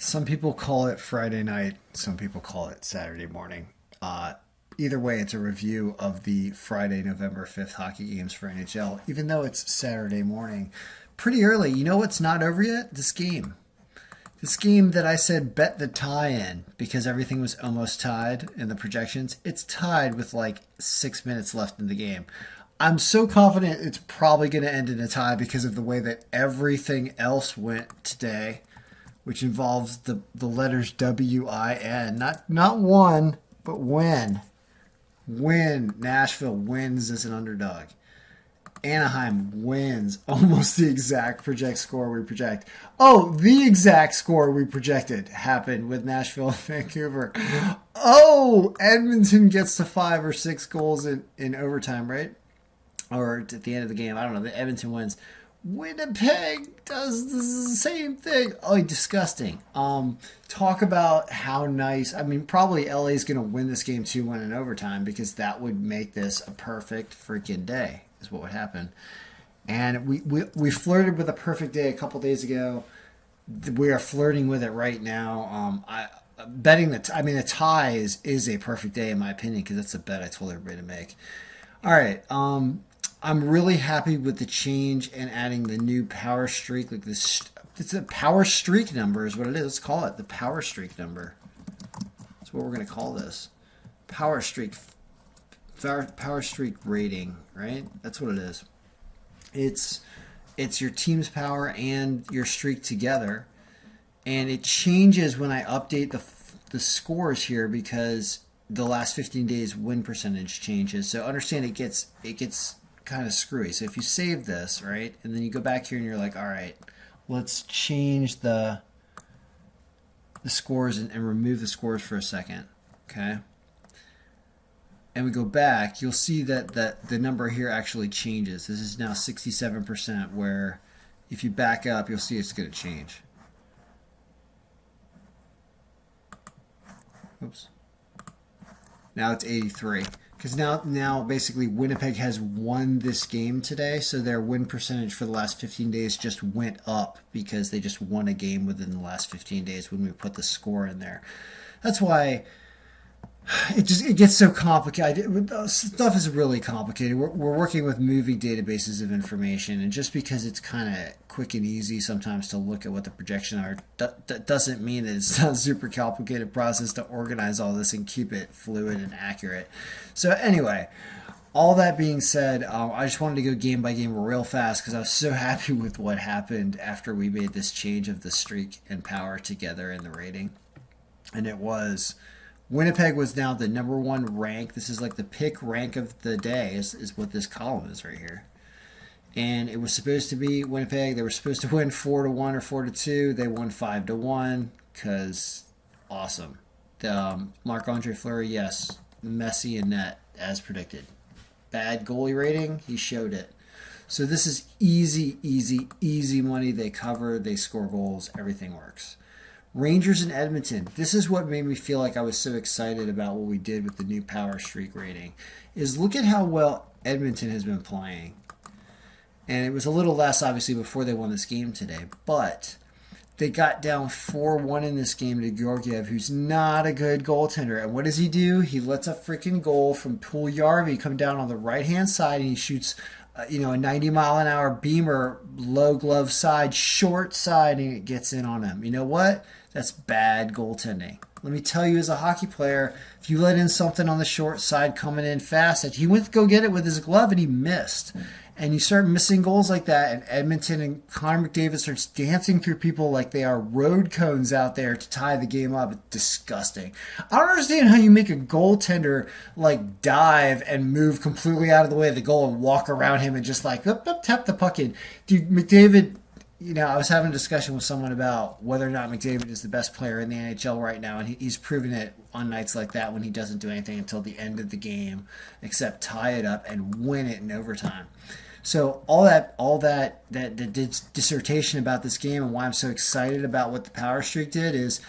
Some people call it Friday night. Some people call it Saturday morning. Uh, Either way, it's a review of the Friday, November 5th hockey games for NHL, even though it's Saturday morning. Pretty early. You know what's not over yet? This game. This game that I said bet the tie in because everything was almost tied in the projections. It's tied with like 6 minutes left in the game. I'm so confident it's probably going to end in a tie because of the way that everything else went today, which involves the letters WIN. Not one, but win. Win. Nashville wins as an underdog. Anaheim wins almost the exact project score we project. Oh, the exact score we projected happened with Nashville and Vancouver. Oh, Edmonton gets to 5 or 6 goals in overtime, right? Or at the end of the game. I don't know. The Edmonton wins. Winnipeg does the same thing. Oh, disgusting. Talk about how nice. I mean, probably LA's going to win this game 2-1 in overtime because that would make this a perfect freaking day, is what would happen. And we flirted with a perfect day a couple days ago. We are flirting with it right now. Betting that. I mean, a tie is a perfect day in my opinion because that's a bet I told everybody to make. All right. I'm really happy with the change and adding the new power streak. Like this, it's a power streak number is what it is. Let's call it the power streak number. That's what we're going to call this. Power streak. Power streak rating, right? That's what it is. It's your team's power and your streak together, and it changes when I update the scores here because the last 15 days win percentage changes. So understand it gets kind of screwy. So if you save this, right, and then you go back here and you're like, all right, let's change the scores and remove the scores for a second, okay? And we go back, you'll see that the number here actually changes. This is now 67%, where if you back up, you'll see it's going to change. Oops. Now it's 83. Because now basically Winnipeg has won this game today, so their win percentage for the last 15 days just went up because they just won a game within the last 15 days when we put the score in there. That's why it gets so complicated. Stuff is really complicated. We're working with moving databases of information, and just because it's kind of quick and easy sometimes to look at what the projections are, that doesn't mean that it's not a super complicated process to organize all this and keep it fluid and accurate. So anyway, all that being said, I just wanted to go game by game real fast because I was so happy with what happened after we made this change of the streak and power together in the rating. And it was... Winnipeg was now the number one rank. This is like the pick rank of the day is what this column is right here. And it was supposed to be Winnipeg. They were supposed to win 4-1 or 4-2. They won 5-1 because awesome. Marc-Andre Fleury, yes. Messi and net as predicted. Bad goalie rating, he showed it. So this is easy money. They cover, they score goals, everything works. Rangers and Edmonton. This is what made me feel like I was so excited about what we did with the new power streak rating. Is look at how well Edmonton has been playing. And it was a little less, obviously, before they won this game today. But they got down 4-1 in this game to Georgiev, who's not a good goaltender. And what does he do? He lets a freaking goal from Puljujarvi come down on the right-hand side, and he shoots a 90-mile-an-hour beamer, low glove side, short side, and it gets in on him. You know what? That's bad goaltending. Let me tell you, as a hockey player, if you let in something on the short side coming in fast, he went to go get it with his glove and he missed. And you start missing goals like that, and Edmonton and Connor McDavid starts dancing through people like they are road cones out there to tie the game up. It's disgusting. I don't understand how you make a goaltender like dive and move completely out of the way of the goal and walk around him and just like tap the puck in. Dude, McDavid, I was having a discussion with someone about whether or not McDavid is the best player in the NHL right now, and he's proven it on nights like that when he doesn't do anything until the end of the game except tie it up and win it in overtime. So all that dissertation about this game and why I'm so excited about what the power streak did is,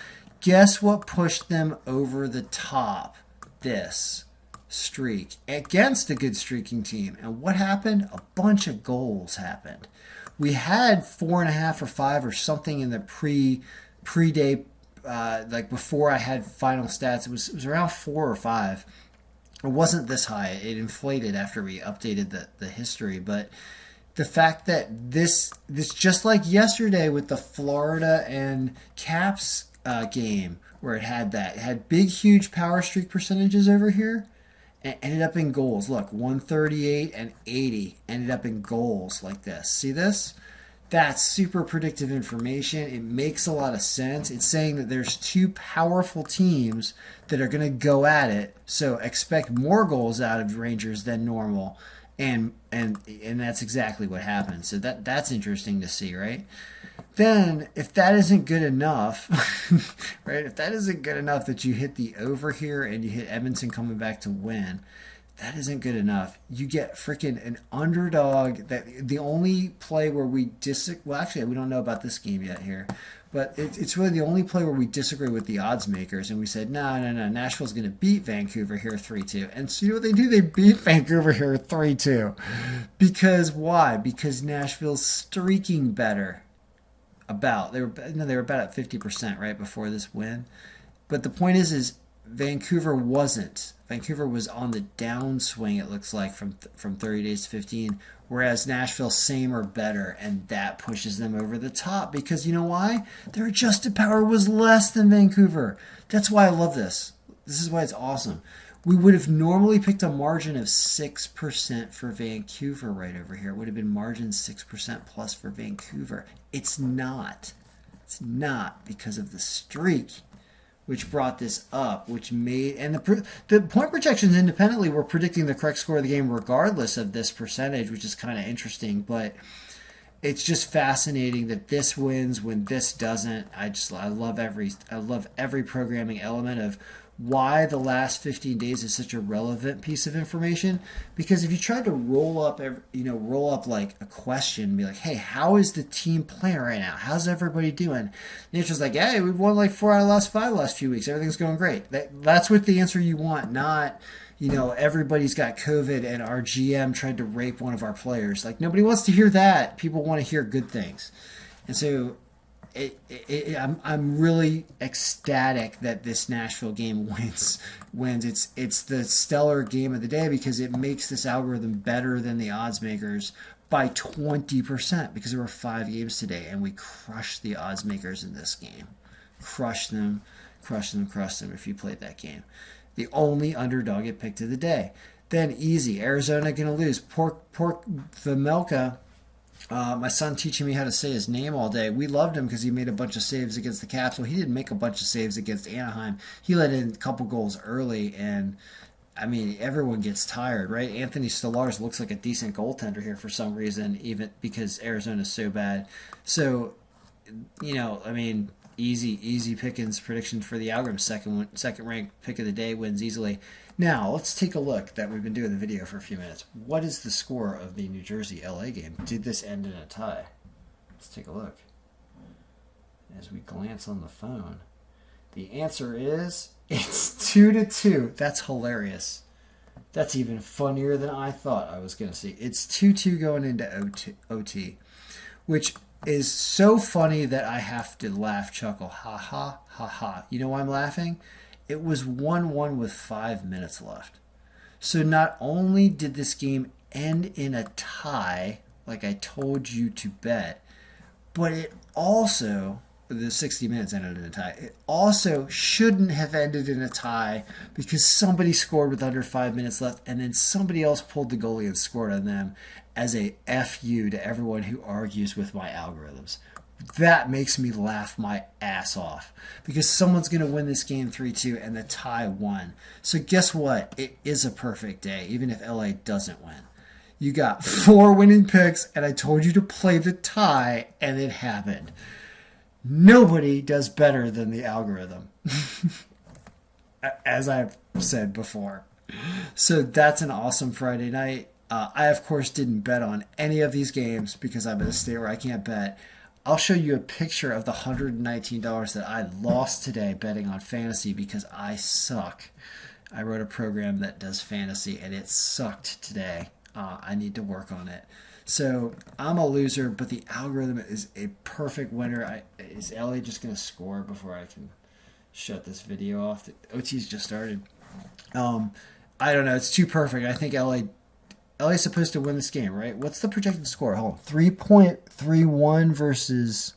guess what pushed them over the top? This streak against a good streaking team. And what happened? A bunch of goals happened. We had 4.5 or 5 or something in the pre-day like before I had final stats, it was around 4 or 5. It wasn't this high. It inflated after we updated the history, but the fact that this just like yesterday with the Florida and Caps game where it had big huge power streak percentages over here and ended up in goals. Look, 138 and 80 ended up in goals like this. See this? That's super predictive information. It makes a lot of sense. It's saying that there's two powerful teams that are going to go at it. So expect more goals out of Rangers than normal. And that's exactly what happened. So that's interesting to see, right? Then, if that isn't good enough, right? If that isn't good enough that you hit the over here and you hit Edmonton coming back to win, that isn't good enough. You get freaking an underdog. That the only play where we well, actually, we don't know about this game yet here, but it's really the only play where we disagree with the odds makers, and we said, no, Nashville's going to beat Vancouver here 3-2. And so you know what they do? They beat Vancouver here 3-2. Because why? Because Nashville's streaking better. They were about at 50% right before this win. But the point is Vancouver wasn't. Vancouver was on the downswing, it looks like, from 30 days to 15, whereas Nashville, same or better, and that pushes them over the top because you know why? Their adjusted power was less than Vancouver. That's why I love this. This is why it's awesome. We would have normally picked a margin of 6% for Vancouver right over here. It would have been margin 6% plus for Vancouver. It's not. It's not because of the streak, which brought this up, which made... And the point projections independently were predicting the correct score of the game regardless of this percentage, which is kind of interesting. But it's just fascinating that this wins when this doesn't. I love every programming element of why the last 15 days is such a relevant piece of information. Because if you tried to roll up like a question and be like, hey, how is the team playing right now? How's everybody doing? The answer's like, hey, we've won like 4 out of the last 5 last few weeks. Everything's going great. That's what the answer you want, not, everybody's got COVID and our GM tried to rape one of our players. Like, nobody wants to hear that. People want to hear good things. And so I'm really ecstatic that this Nashville game wins. It's the stellar game of the day because it makes this algorithm better than the odds makers by 20% because there were 5 games today and we crushed the odds makers in this game. Crushed them if you played that game. The only underdog it picked of the day. Then easy. Arizona going to lose. Pork Vamelka. My son teaching me how to say his name all day. We loved him because he made a bunch of saves against the Caps. Well, he didn't make a bunch of saves against Anaheim. He let in a couple goals early, and I mean, everyone gets tired, right? Anthony Stolarz looks like a decent goaltender here for some reason, even because Arizona's so bad. So, easy pickings prediction for the algorithm. Second ranked pick of the day wins easily. Now, let's take a look that we've been doing the video for a few minutes. What is the score of the New Jersey-LA game? Did this end in a tie? Let's take a look. As we glance on the phone, the answer is it's 2-2. That's hilarious. That's even funnier than I thought I was going to see. It's 2-2 going into OT, which is so funny that I have to laugh, chuckle. Ha ha, ha ha. You know why I'm laughing? It was 1-1 with 5 minutes left. So not only did this game end in a tie, like I told you to bet, but it also, the 60 minutes ended in a tie, it also shouldn't have ended in a tie because somebody scored with under 5 minutes left and then somebody else pulled the goalie and scored on them as a FU to everyone who argues with my algorithms. That makes me laugh my ass off because someone's going to win this game 3-2 and the tie won. So guess what? It is a perfect day, even if LA doesn't win. You got 4 winning picks, and I told you to play the tie, and it happened. Nobody does better than the algorithm, as I've said before. So that's an awesome Friday night. I, of course, didn't bet on any of these games because I'm in a state where I can't bet. I'll show you a picture of the $119 that I lost today betting on fantasy because I suck. I wrote a program that does fantasy, and it sucked today. I need to work on it. So I'm a loser, but the algorithm is a perfect winner. Is LA just going to score before I can shut this video off. The OT's just started. I don't know. It's too perfect. I think LA's supposed to win this game, right? What's the projected score? Hold on. 3.31 versus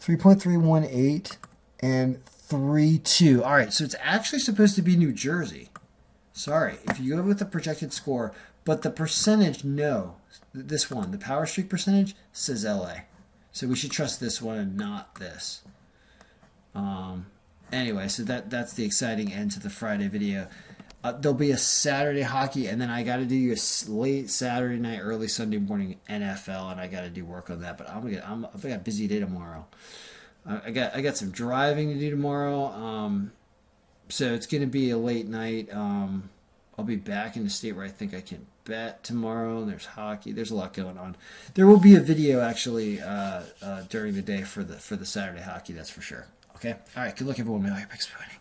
3.318 and 3-2. All right, so it's actually supposed to be New Jersey. Sorry, if you go with the projected score, but the percentage, no. This one, the power streak percentage, says LA. So we should trust this one and not this. Anyway, so that's the exciting end to the Friday video. There'll be a Saturday hockey, and then I got to do a late Saturday night, early Sunday morning NFL, and I got to do work on that. But I've got a busy day tomorrow. I got some driving to do tomorrow. So it's going to be a late night. I'll be back in the state where I think I can bet tomorrow. And there's hockey. There's a lot going on. There will be a video actually during the day for the Saturday hockey. That's for sure. Okay. All right. Good luck, everyone. May all your picks be winning.